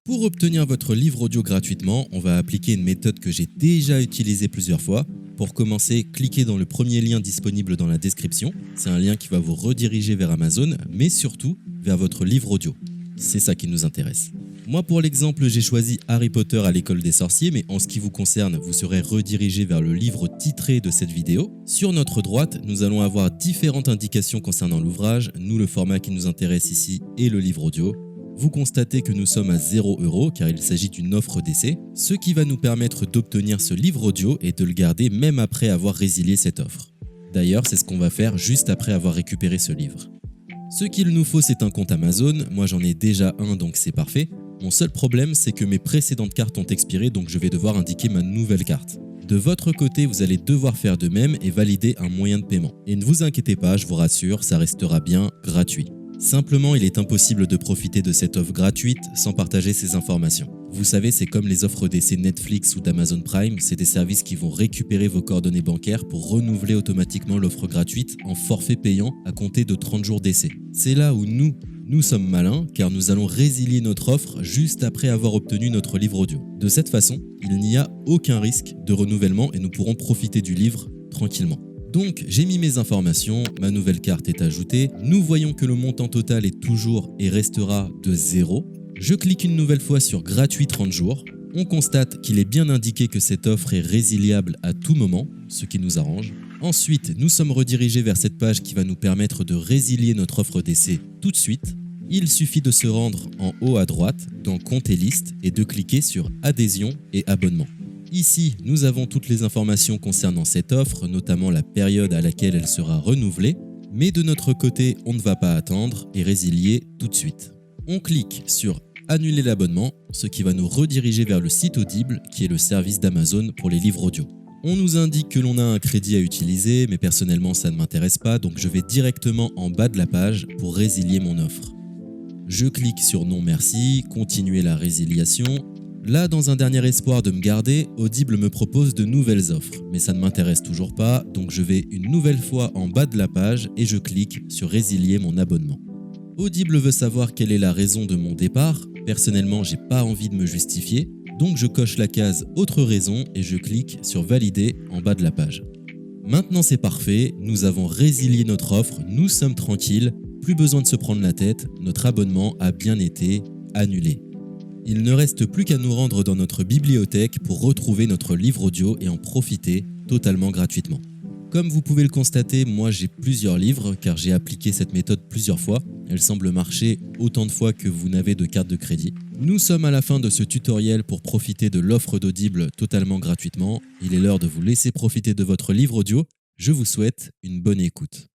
Pour obtenir votre livre audio gratuitement, on va appliquer une méthode que j'ai déjà utilisée plusieurs fois. Pour commencer, cliquez dans le premier lien disponible dans la description. C'est un lien qui va vous rediriger vers Amazon, mais surtout vers votre livre audio. C'est ça qui nous intéresse. Moi, pour l'exemple, j'ai choisi Harry Potter à l'école des sorciers, mais en ce qui vous concerne, vous serez redirigé vers le livre titré de cette vidéo. Sur notre droite, nous allons avoir différentes indications concernant l'ouvrage. Nous, le format qui nous intéresse ici est le livre audio. Vous constatez que nous sommes à 0 € car il s'agit d'une offre d'essai, ce qui va nous permettre d'obtenir ce livre audio et de le garder même après avoir résilié cette offre. D'ailleurs, c'est ce qu'on va faire juste après avoir récupéré ce livre. Ce qu'il nous faut, c'est un compte Amazon. Moi, j'en ai déjà un, donc c'est parfait. Mon seul problème, c'est que mes précédentes cartes ont expiré, donc je vais devoir indiquer ma nouvelle carte. De votre côté, vous allez devoir faire de même et valider un moyen de paiement. Et ne vous inquiétez pas, je vous rassure, ça restera bien gratuit. Simplement, il est impossible de profiter de cette offre gratuite sans partager ces informations. Vous savez, c'est comme les offres d'essai Netflix ou d'Amazon Prime, c'est des services qui vont récupérer vos coordonnées bancaires pour renouveler automatiquement l'offre gratuite en forfait payant à compter de 30 jours d'essai. C'est là où nous sommes malins car nous allons résilier notre offre juste après avoir obtenu notre livre audio. De cette façon, il n'y a aucun risque de renouvellement et nous pourrons profiter du livre tranquillement. Donc j'ai mis mes informations, ma nouvelle carte est ajoutée, nous voyons que le montant total est toujours et restera de 0. Je clique une nouvelle fois sur gratuit 30 jours, on constate qu'il est bien indiqué que cette offre est résiliable à tout moment, ce qui nous arrange. Ensuite, nous sommes redirigés vers cette page qui va nous permettre de résilier notre offre d'essai tout de suite. Il suffit de se rendre en haut à droite dans Compte et liste et de cliquer sur Adhésion et abonnement. Ici, nous avons toutes les informations concernant cette offre, notamment la période à laquelle elle sera renouvelée, mais de notre côté, on ne va pas attendre et résilier tout de suite. On clique sur Annuler l'abonnement, ce qui va nous rediriger vers le site Audible, qui est le service d'Amazon pour les livres audio. On nous indique que l'on a un crédit à utiliser, mais personnellement ça ne m'intéresse pas, donc je vais directement en bas de la page pour résilier mon offre. Je clique sur Non merci, continuer la résiliation. Là, dans un dernier espoir de me garder, Audible me propose de nouvelles offres, mais ça ne m'intéresse toujours pas, donc je vais une nouvelle fois en bas de la page et je clique sur Résilier mon abonnement. Audible veut savoir quelle est la raison de mon départ. Personnellement, j'ai pas envie de me justifier, donc je coche la case Autre raison et je clique sur Valider en bas de la page. Maintenant c'est parfait, nous avons résilié notre offre, nous sommes tranquilles, plus besoin de se prendre la tête, notre abonnement a bien été annulé. Il ne reste plus qu'à nous rendre dans notre bibliothèque pour retrouver notre livre audio et en profiter totalement gratuitement. Comme vous pouvez le constater, moi j'ai plusieurs livres car j'ai appliqué cette méthode plusieurs fois. Elle semble marcher autant de fois que vous n'avez de carte de crédit. Nous sommes à la fin de ce tutoriel pour profiter de l'offre d'Audible totalement gratuitement. Il est l'heure de vous laisser profiter de votre livre audio. Je vous souhaite une bonne écoute.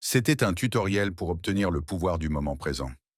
C'était un tutoriel pour obtenir le pouvoir du moment présent.